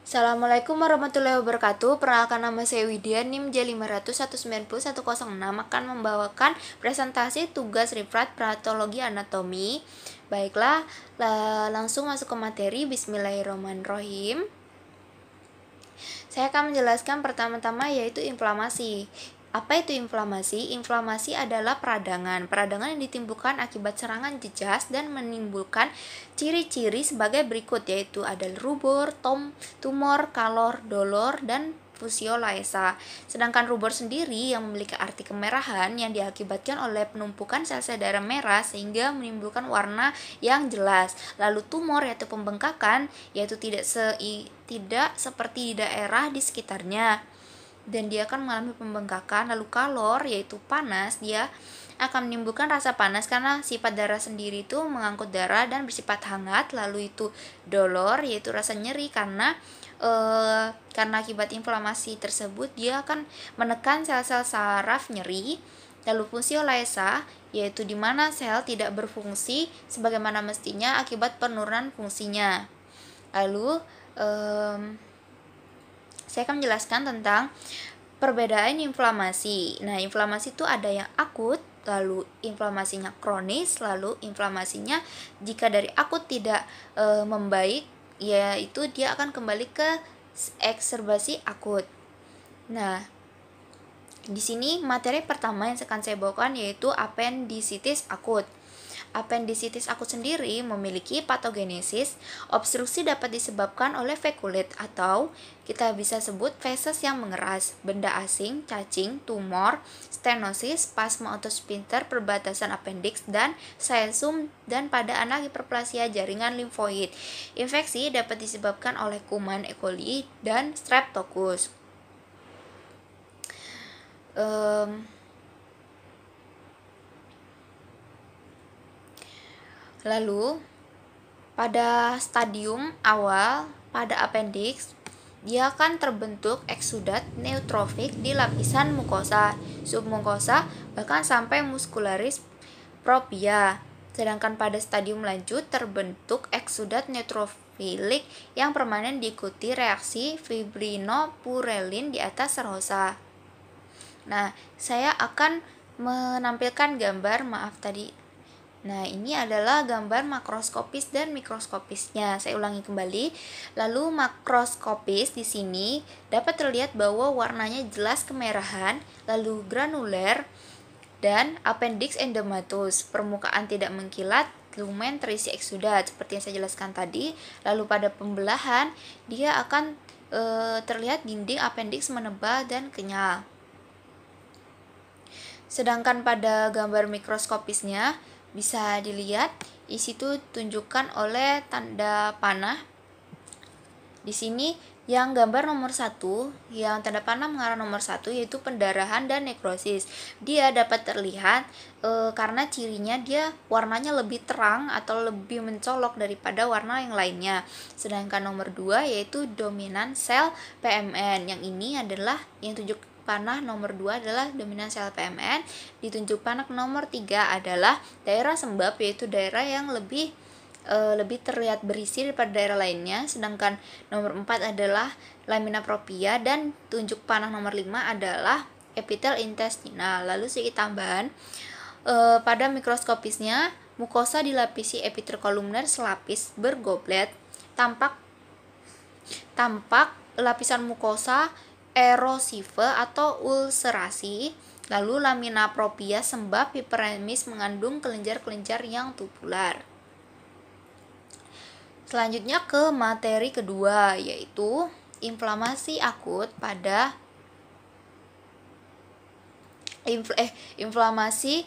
Assalamualaikum warahmatullahi wabarakatuh. Perkenalkan, nama saya Widya, NIM J5019106, akan membawakan presentasi tugas refrat patologi anatomi. Baiklah, langsung masuk ke materi. Bismillahirrahmanirrahim. Saya akan menjelaskan pertama-tama yaitu inflamasi. Apa itu inflamasi? Inflamasi adalah peradangan. Peradangan yang ditimbulkan akibat serangan jejas dan menimbulkan ciri-ciri sebagai berikut, yaitu ada rubor, tumor, kalor, dolor, dan fusiolaesa. Sedangkan rubor sendiri yang memiliki arti kemerahan yang diakibatkan oleh penumpukan sel-sel darah merah sehingga menimbulkan warna yang jelas. Lalu tumor yaitu pembengkakan, yaitu tidak seperti di daerah di sekitarnya, dan dia akan mengalami pembengkakan. Lalu kalor yaitu panas, dia akan menimbulkan rasa panas karena sifat darah sendiri itu mengangkut darah dan bersifat hangat. Lalu itu dolor yaitu rasa nyeri karena akibat inflamasi tersebut dia akan menekan sel-sel saraf nyeri. Lalu fusiolaesa yaitu dimana sel tidak berfungsi sebagaimana mestinya akibat penurunan fungsinya. Lalu saya akan menjelaskan tentang perbedaan inflamasi. Nah, inflamasi itu ada yang akut, lalu inflamasinya kronis, lalu inflamasinya jika dari akut tidak membaik, yaitu dia akan kembali ke ekserbasi akut. Nah, di sini materi pertama yang akan saya bawakan yaitu apendisitis akut. Apendisitis akut sendiri memiliki patogenesis. Obstruksi dapat disebabkan oleh fekulit atau kita bisa sebut feses yang mengeras, benda asing, cacing, tumor, stenosis, spasma atau sphincter perbatasan appendix dan caesum, dan pada anak hiperplasia jaringan limfoid. Infeksi dapat disebabkan oleh kuman E. coli dan streptococcus. Lalu pada stadium awal pada appendix dia akan terbentuk eksudat neutrofik di lapisan mukosa, submukosa, bahkan sampai muscularis propria. Sedangkan pada stadium lanjut terbentuk eksudat neutrofilik yang permanen diikuti reaksi fibrinopurelin di atas serosa. Nah, saya akan menampilkan gambar, Nah, ini adalah gambar makroskopis dan mikroskopisnya. Saya ulangi kembali. Lalu makroskopis di sini dapat terlihat bahwa warnanya jelas kemerahan, lalu granuler dan appendix endomatus. Permukaan tidak mengkilat, lumen terisi eksudat seperti yang saya jelaskan tadi. Lalu pada pembelahan dia akan terlihat dinding appendix menebal dan kenyal. Sedangkan pada gambar mikroskopisnya bisa dilihat di situ tunjukkan oleh tanda panah. Di sini yang gambar nomor 1, yang tanda panah mengarah nomor 1 yaitu pendarahan dan nekrosis. Dia dapat terlihat karena cirinya dia warnanya lebih terang atau lebih mencolok daripada warna yang lainnya. Sedangkan nomor 2 yaitu dominan sel PMN. Yang ini adalah yang tunjuk panah nomor 2 adalah dominan sel PMN. Ditunjuk panah nomor 3 adalah daerah sembab, yaitu daerah yang lebih terlihat berisi daripada daerah lainnya. Sedangkan nomor 4 adalah lamina propria, dan tunjuk panah nomor 5 adalah epitel intestinal. Lalu sedikit tambahan, pada mikroskopisnya mukosa dilapisi epitel kolumner selapis bergoblet. Tampak lapisan mukosa erosive atau ulserasi. Lalu lamina propria sembab hiperemis mengandung kelenjar-kelenjar yang tubular. Selanjutnya ke materi kedua yaitu inflamasi akut pada inflamasi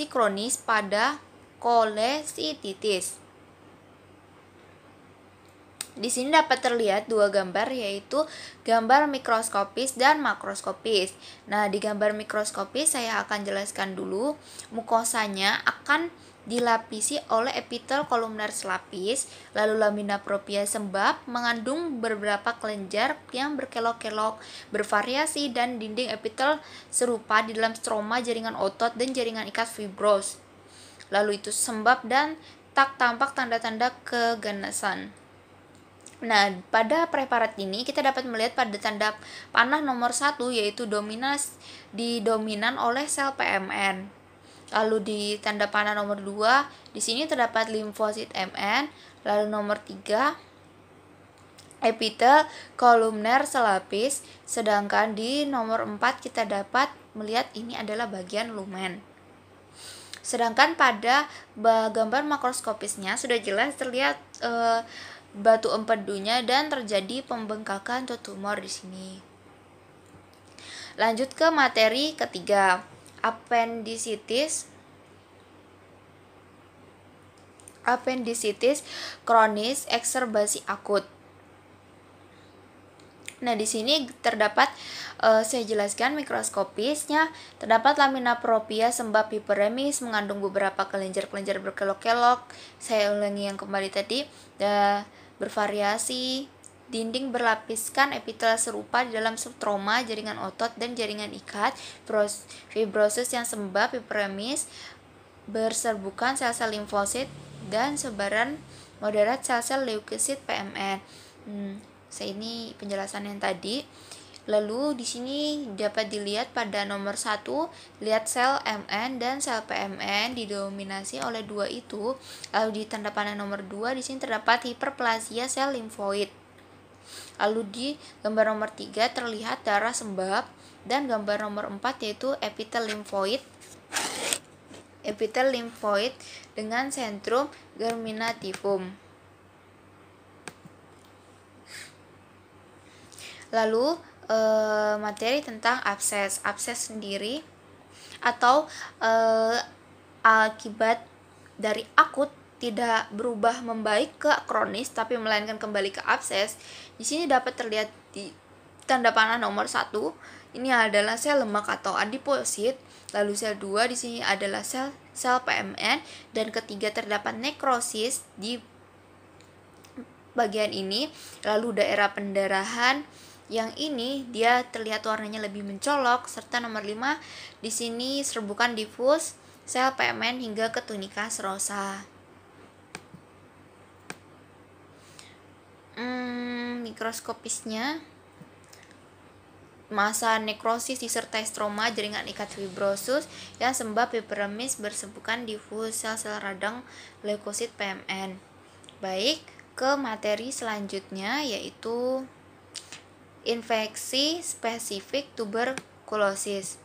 kronis pada kolesititis. Di sini dapat terlihat dua gambar, yaitu gambar mikroskopis dan makroskopis. Nah, di gambar mikroskopis saya akan jelaskan dulu. Mukosanya akan dilapisi oleh epitel kolumner selapis, lalu lamina propria sembab mengandung beberapa kelenjar yang berkelok-kelok, bervariasi, dan dinding epitel serupa di dalam stroma jaringan otot dan jaringan ikat fibros. Lalu itu sembab dan tak tampak tanda-tanda keganasan. Nah, pada preparat ini kita dapat melihat pada tanda panah nomor 1 yaitu didominan oleh sel PMN. Lalu di tanda panah nomor 2 di sini terdapat limfosit MN. Lalu nomor 3 epitel kolumner selapis, sedangkan di nomor 4 kita dapat melihat ini adalah bagian lumen. Sedangkan pada gambar makroskopisnya sudah jelas terlihat batu empedunya dan terjadi pembengkakan atau tumor di sini. Lanjut ke materi ketiga, apendisitis kronis ekserbasi akut. Nah, di sini terdapat saya jelaskan mikroskopisnya. Terdapat lamina propria sembab hiperemis mengandung beberapa kelenjar-kelenjar berkelok-kelok. Saya ulangi yang kembali tadi. Bervariasi. Dinding berlapiskan epitel serupa di dalam subtroma, jaringan otot dan jaringan ikat. Fibrosis yang sembab hiperemis berserbukan sel-sel limfosit dan sebaran moderat sel-sel leukosit PMN. Ini penjelasan yang tadi. Lalu di sini dapat dilihat pada nomor 1, lihat sel MN dan sel PMN didominasi oleh dua itu. Lalu di tanda panah nomor 2 di sini terdapat hiperplasia sel limfoid. Lalu di gambar nomor 3 terlihat darah sembab, dan gambar nomor 4 yaitu epitel limfoid dengan sentrum germinativum. Lalu materi tentang abses sendiri atau akibat dari akut tidak berubah membaik ke kronis tapi melainkan kembali ke abses. Di sini dapat terlihat di tanda panah nomor 1 ini adalah sel lemak atau adiposit, lalu sel 2 di sini adalah sel PMN, dan ketiga terdapat nekrosis di bagian ini. Lalu daerah pendarahan yang ini dia terlihat warnanya lebih mencolok, serta nomor 5 di sini serbukan difus sel PMN hingga ke tunika serosa. Mikroskopisnya, masa nekrosis disertai stroma jaringan ikat fibrosus yang sembab hiperemis berserbukan difus sel-sel radang leukosit PMN. Baik, ke materi selanjutnya yaitu infeksi spesifik tuberkulosis.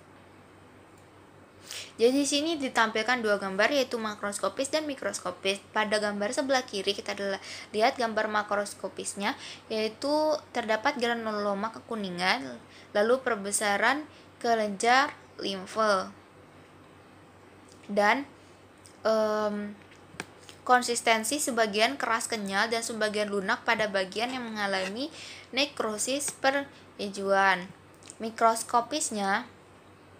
Jadi di sini ditampilkan dua gambar yaitu makroskopis dan mikroskopis. Pada gambar sebelah kiri kita lihat gambar makroskopisnya yaitu terdapat granuloma kekuningan, lalu perbesaran kelenjar limfe dan konsistensi sebagian keras kenyal dan sebagian lunak pada bagian yang mengalami nekrosis perhijauan. Mikroskopisnya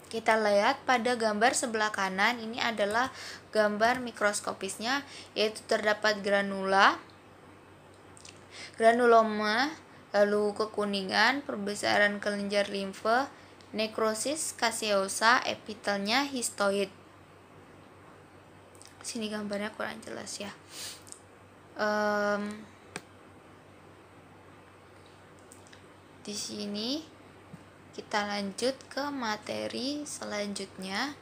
kita lihat pada gambar sebelah kanan, ini adalah gambar mikroskopisnya yaitu terdapat granuloma, lalu kekuningan, perbesaran kelenjar limfe, nekrosis caseosa, epitelnya histoid. Sini gambarnya kurang jelas ya. Di sini kita lanjut ke materi selanjutnya.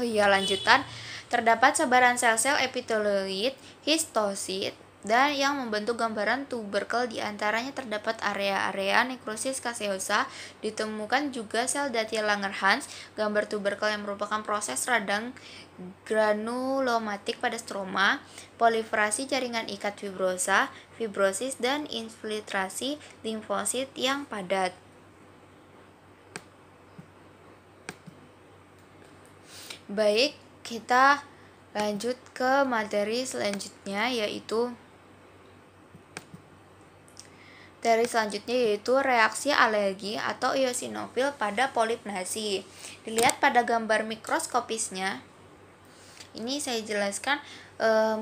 Lanjutan. Terdapat sebaran sel-sel epiteloid, histosit, dan yang membentuk gambaran tuberkel. Di antaranya terdapat area-area nekrosis caseosa. Ditemukan juga sel Dati-Langerhans, gambar tuberkel yang merupakan proses radang granulomatik pada stroma, proliferasi jaringan ikat fibrosis, dan infiltrasi limfosit yang padat. Baik, kita lanjut ke materi selanjutnya yaitu reaksi alergi atau eosinofil pada polip nasi. Dilihat pada gambar mikroskopisnya. Ini saya jelaskan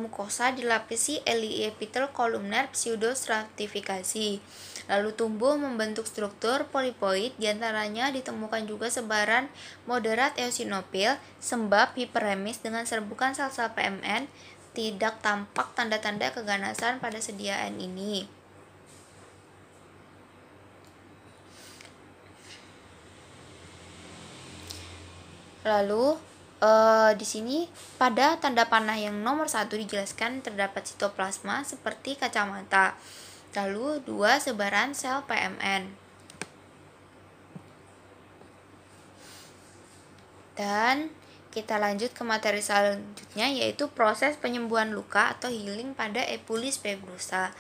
mukosa dilapisi epitel kolumner pseudostratifikasi. Lalu tumbuh membentuk struktur polipoid, diantaranya ditemukan juga sebaran moderat eosinofil sembab hiperemis dengan serbukan sel-sel PMN tidak tampak tanda-tanda keganasan pada sediaan ini. Lalu di sini pada tanda panah yang nomor 1 dijelaskan terdapat sitoplasma seperti kacamata. Lalu 2 sebaran sel PMN. Dan kita lanjut ke materi selanjutnya, yaitu proses penyembuhan luka atau healing pada epulis fibrosa.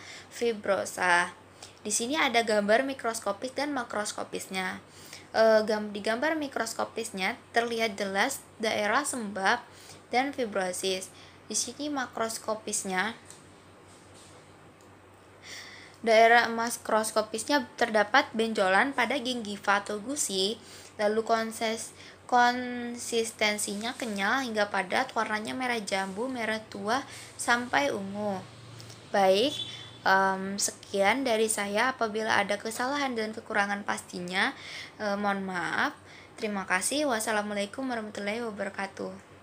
Di sini ada gambar mikroskopis dan makroskopisnya. Di gambar mikroskopisnya terlihat jelas daerah sembab dan fibrosis. Di sini makroskopisnya, daerah makroskopisnya terdapat benjolan pada gingiva atau gusi, lalu konsistensinya kenyal hingga padat, warnanya merah jambu, merah tua sampai ungu. Baik, sekian dari saya. Apabila ada kesalahan dan kekurangan pastinya mohon maaf. Terima kasih. Wassalamualaikum warahmatullahi wabarakatuh.